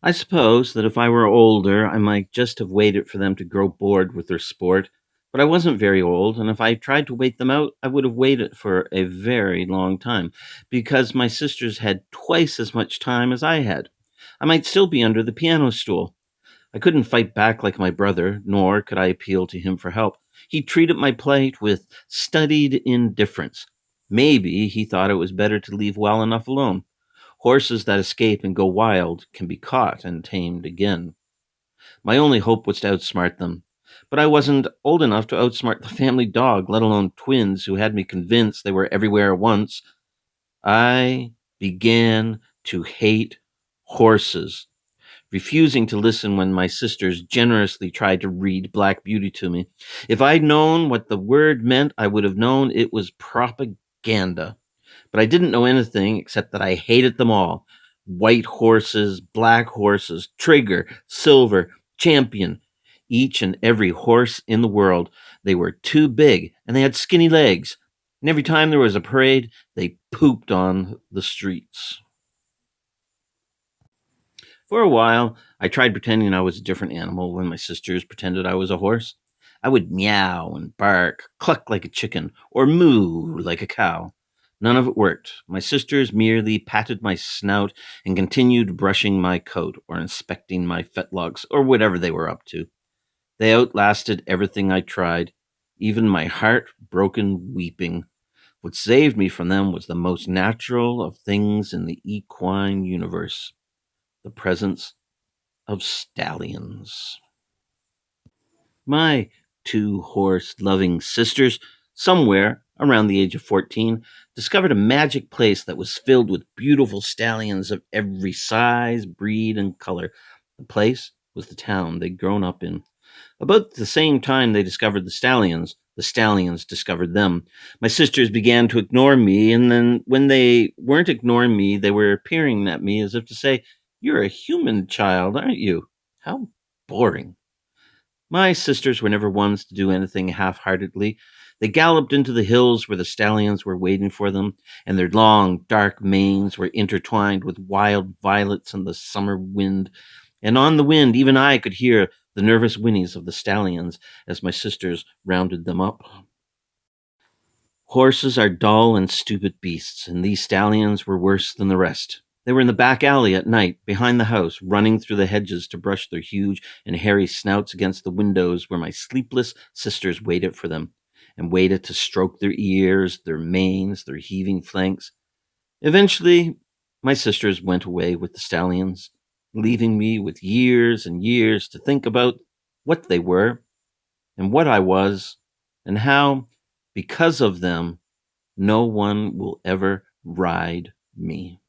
I suppose that if I were older, I might just have waited for them to grow bored with their sport, but I wasn't very old, and if I tried to wait them out, I would have waited for a very long time, because my sisters had twice as much time as I had. I might still be under the piano stool. I couldn't fight back like my brother, nor could I appeal to him for help. He treated my plight with studied indifference. Maybe he thought it was better to leave well enough alone. Horses that escape and go wild can be caught and tamed again. My only hope was to outsmart them. But I wasn't old enough to outsmart the family dog, let alone twins who had me convinced they were everywhere at once. I began to hate horses, refusing to listen when my sisters generously tried to read Black Beauty to me. If I'd known what the word meant, I would have known it was propaganda. But I didn't know anything except that I hated them all: white horses, black horses, Trigger, Silver, Champion, each and every horse in the world. They were too big and they had skinny legs. And every time there was a parade, they pooped on the streets. For a while, I tried pretending I was a different animal when my sisters pretended I was a horse. I would meow and bark, cluck like a chicken, or moo like a cow. None of it worked. My sisters merely patted my snout and continued brushing my coat or inspecting my fetlocks or whatever they were up to. They outlasted everything I tried, even my heart-broken weeping. What saved me from them was the most natural of things in the equine universe: the presence of stallions. My two horse loving sisters, somewhere around the age of 14, discovered a magic place that was filled with beautiful stallions of every size, breed, and color. The place was the town they'd grown up in. About the same time they discovered the stallions discovered them. My sisters began to ignore me, and then when they weren't ignoring me, they were peering at me as if to say, "You're a human child, aren't you? How boring." My sisters were never ones to do anything half heartedly. They galloped into the hills where the stallions were waiting for them, and their long, dark manes were intertwined with wild violets in the summer wind. And on the wind, even I could hear the nervous whinnies of the stallions as my sisters rounded them up. Horses are dull and stupid beasts, and these stallions were worse than the rest. They were in the back alley at night, behind the house, running through the hedges to brush their huge and hairy snouts against the windows where my sleepless sisters waited for them, and waited to stroke their ears, their manes, their heaving flanks. Eventually, my sisters went away with the stallions, leaving me with years and years to think about what they were and what I was, and how, because of them, no one will ever ride me.